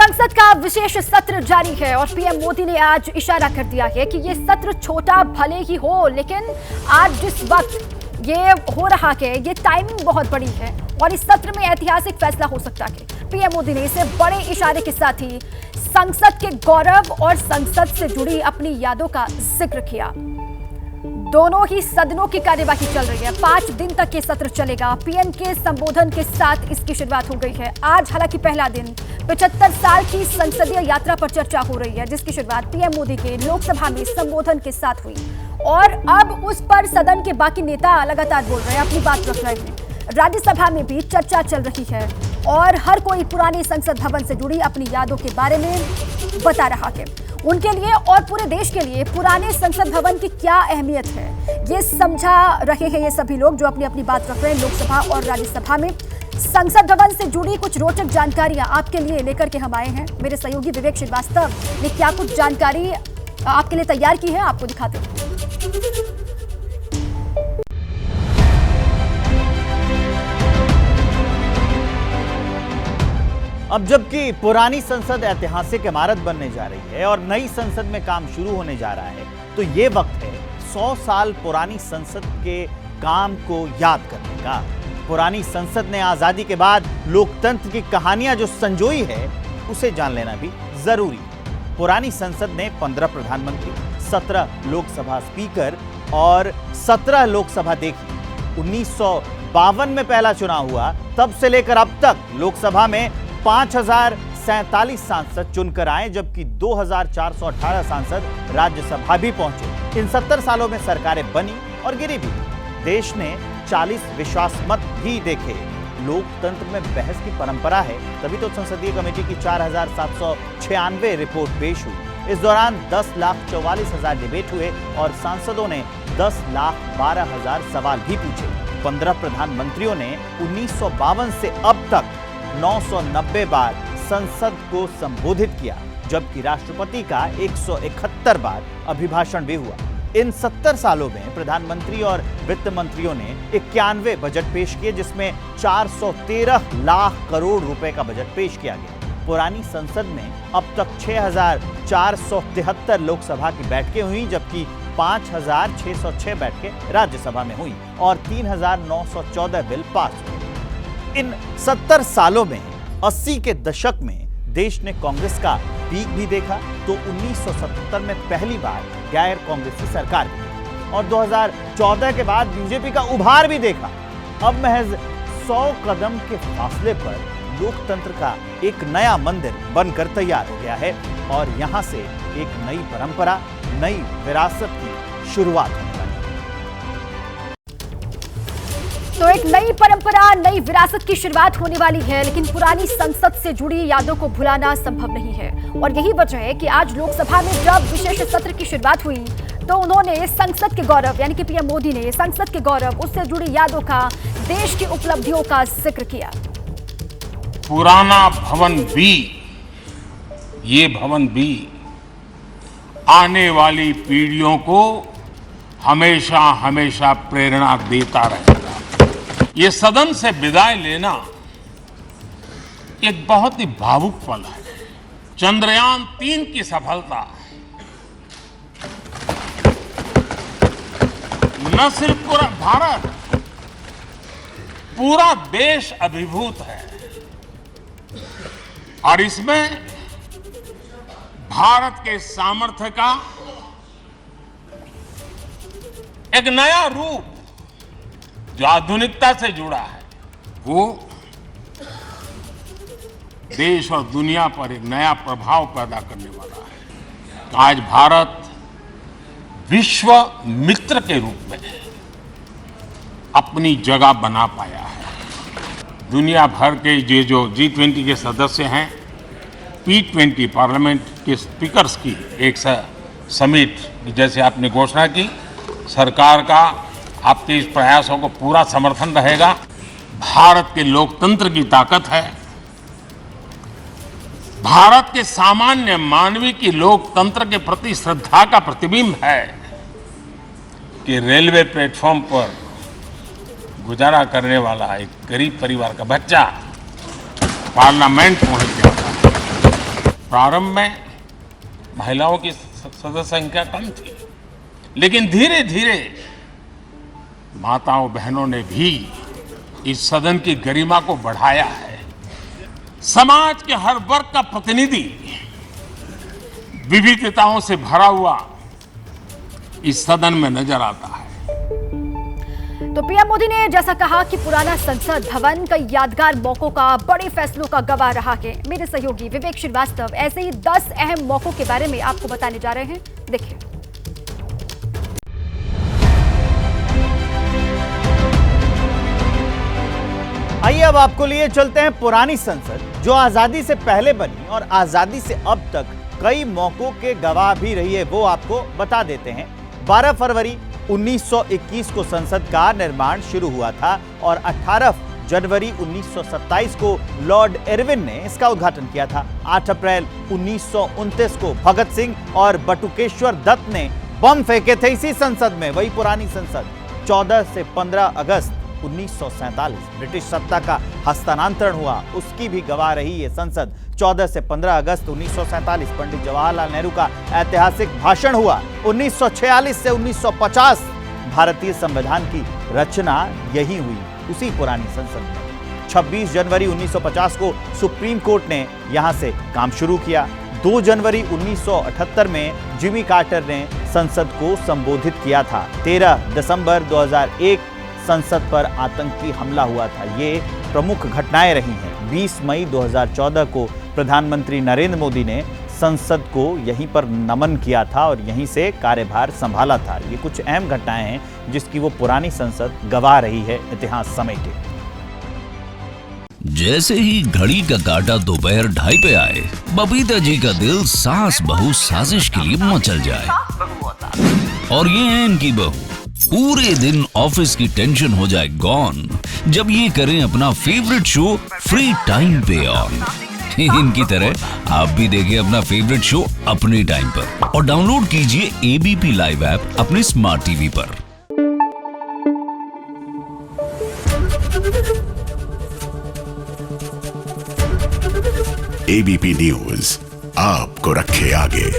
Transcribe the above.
संसद का विशेष सत्र जारी है और पीएम मोदी ने आज इशारा कर दिया है कि ये सत्र छोटा भले ही हो, लेकिन आज जिस वक्त ये हो रहा है ये टाइमिंग बहुत बड़ी है और इस सत्र में ऐतिहासिक फैसला हो सकता है। पीएम मोदी ने इसे बड़े इशारे के साथ ही संसद के गौरव और संसद से जुड़ी अपनी यादों का जिक्र किया। दोनों ही सदनों की कार्यवाही चल रही है। 5 दिन तक ये सत्र चलेगा। पीएम के संबोधन के साथ इसकी शुरुआत हो गई है। आज हालांकि पहला दिन 75 साल की संसदीय यात्रा पर चर्चा हो रही है, जिसकी शुरुआत पीएम मोदी के लोकसभा में संबोधन के साथ हुई और अब उस पर सदन के बाकी नेता लगातार बोल रहे हैं, अपनी बात रख रहे हैं। राज्यसभा में भी चर्चा चल रही है और हर कोई पुराने संसद भवन से जुड़ी अपनी यादों के बारे में बता रहा है। उनके लिए और पूरे देश के लिए पुराने संसद भवन की क्या अहमियत है, ये समझा रहे हैं ये सभी लोग जो अपनी अपनी बात रख रहे हैं लोकसभा और राज्यसभा में। संसद भवन से जुड़ी कुछ रोचक जानकारियां आपके लिए लेकर के हम आए हैं। मेरे सहयोगी विवेक श्रीवास्तव ने क्या कुछ जानकारी आपके लिए तैयार की है, आपको दिखाते हैं। अब जबकि पुरानी संसद ऐतिहासिक इमारत बनने जा रही है और नई संसद में काम शुरू होने जा रहा है, तो ये वक्त है 100 साल पुरानी संसद के काम को याद करने का। पुरानी संसद ने आजादी के बाद लोकतंत्र की कहानियां जो संजोई है, उसे जान लेना भी जरूरी है। पुरानी संसद ने 15 प्रधानमंत्री, 17 लोकसभा स्पीकर और 17 लोकसभा देखी। 1952 में पहला चुनाव हुआ, तब से लेकर अब तक लोकसभा में 5047 सांसद चुनकर आए, जबकि 2418 सांसद राज्यसभा भी पहुंचे। इन 70 सालों में सरकारें बनी और गिरी भी। देश ने 40 विश्वास मत भी देखे। लोकतंत्र में बहस की परंपरा है, तभी तो संसदीय कमेटी की 4796 रिपोर्ट पेश हुई। इस दौरान 10,44,000 डिबेट हुए और सांसदों ने 10,12,000 सवाल भी पूछे। 15 प्रधानमंत्रियों ने 1952 से अब तक 990 बार संसद को संबोधित किया, जबकि राष्ट्रपति का 171 बार अभिभाषण भी हुआ। इन 70 सालों में प्रधानमंत्री और वित्त मंत्रियों ने 91 बजट पेश किए, जिसमें 413 लाख करोड़ रुपए का बजट पेश किया गया। पुरानी संसद में अब तक 6473 लोकसभा की बैठकें हुई, जबकि 5606 बैठकें राज्यसभा में हुई और 3914 बिल पास हुए। इन 70 सालों में 80 के दशक में देश ने कांग्रेस का पीक भी देखा, तो 1977 में पहली बार गैर कांग्रेसी सरकार भी और 2014 के बाद बीजेपी का उभार भी देखा। अब महज 100 कदम के फासले पर लोकतंत्र का एक नया मंदिर बनकर तैयार हो गया है और यहां से एक नई परंपरा, नई विरासत की शुरुआत होने वाली है। तो एक नई परंपरा, नई विरासत की शुरुआत होने वाली है, लेकिन पुरानी संसद से जुड़ी यादों को भुलाना संभव नहीं है और यही वजह है कि आज लोकसभा में जब विशेष सत्र की शुरुआत हुई तो उन्होंने संसद के गौरव, यानी कि पीएम मोदी ने संसद के गौरव, उससे जुड़ी यादों का, देश की उपलब्धियों का जिक्र किया। पुराना भवन भी, ये भवन भी आने वाली पीढ़ियों को हमेशा हमेशा प्रेरणा देता रहेगा। ये सदन से विदाई लेना एक बहुत ही भावुक पल है। चंद्रयान 3 की सफलता न सिर्फ पूरा भारत, पूरा देश अभिभूत है और इसमें भारत के सामर्थ्य का एक नया रूप जो आधुनिकता से जुड़ा है, वो देश और दुनिया पर एक नया प्रभाव पैदा करने वाला है। आज भारत विश्व मित्र के रूप में अपनी जगह बना पाया है। दुनिया भर के ये जो G20 के सदस्य हैं, P20 पार्लियामेंट के स्पीकर्स की एक समिट, जैसे आपने घोषणा की, सरकार का आपके इस प्रयासों को पूरा समर्थन रहेगा। भारत के लोकतंत्र की ताकत है, भारत के सामान्य मानवी की लोकतंत्र के प्रति श्रद्धा का प्रतिबिंब है कि रेलवे प्लेटफॉर्म पर गुजारा करने वाला एक गरीब परिवार का बच्चा पार्लियामेंट पहुंच गया था प्रारंभ में महिलाओं की सदस्य संख्या कम थी, लेकिन धीरे धीरे माताओं बहनों ने भी इस सदन की गरिमा को बढ़ाया है। समाज के हर वर्ग का प्रतिनिधि विविधताओं से भरा हुआ इस सदन में नजर आता है। तो पीएम मोदी ने जैसा कहा कि पुराना संसद भवन कई यादगार मौकों का, बड़े फैसलों का गवाह रहा है। मेरे सहयोगी विवेक श्रीवास्तव ऐसे ही 10 अहम मौकों के बारे में आपको बताने जा रहे हैं। देखिए। आइए अब आपको लिए चलते हैं पुरानी संसद, जो आजादी से पहले बनी और आजादी से अब तक कई मौकों के गवाह भी रही है, वो आपको बता देते हैं। 12 फरवरी 1921 को संसद का निर्माण शुरू हुआ था और 18 जनवरी 1927 को लॉर्ड इरविन ने इसका उद्घाटन किया था। 8 अप्रैल 1929 को भगत सिंह और बटुकेश्वर दत्त ने बम फेंके थे इसी संसद में, वही पुरानी संसद। 14 से 15 अगस्त 1947 ब्रिटिश सत्ता का हस्तांतरण हुआ, उसकी भी गवाह रही ये संसद। 14 से 15 अगस्त 1947 पंडित जवाहरलाल नेहरू का ऐतिहासिक भाषण हुआ। 1946 से 1950 भारतीय संविधान की रचना यही हुई, उसी पुरानी संसद में। 26 जनवरी 1950 को सुप्रीम कोर्ट ने यहां से काम शुरू किया। 2 जनवरी 1978 में जिमी कार्टर ने संसद को संबोधित किया था। 13 दिसंबर 2001 संसद पर आतंकी हमला हुआ था। ये प्रमुख घटनाएं रही हैं। 20 मई 2014 को प्रधानमंत्री नरेंद्र मोदी ने संसद को यहीं पर नमन किया था और यहीं से कार्यभार संभाला था। ये कुछ अहम घटनाएं हैं जिसकी वो पुरानी संसद गवाह रही है इतिहास समेटे। जैसे ही घड़ी का काटा दोपहर 2:30 पे आए, बबीता जी का दिल सास बहू साजिश के लिए मचल जाए। और ये है इनकी बहू, पूरे दिन ऑफिस की टेंशन हो जाए गॉन जब ये करें अपना फेवरेट शो फ्री टाइम पे ऑन। इनकी तरह आप भी देखिए अपना फेवरेट शो अपने टाइम पर और डाउनलोड कीजिए एबीपी लाइव ऐप अपने स्मार्ट टीवी पर। एबीपी न्यूज आपको रखे आगे।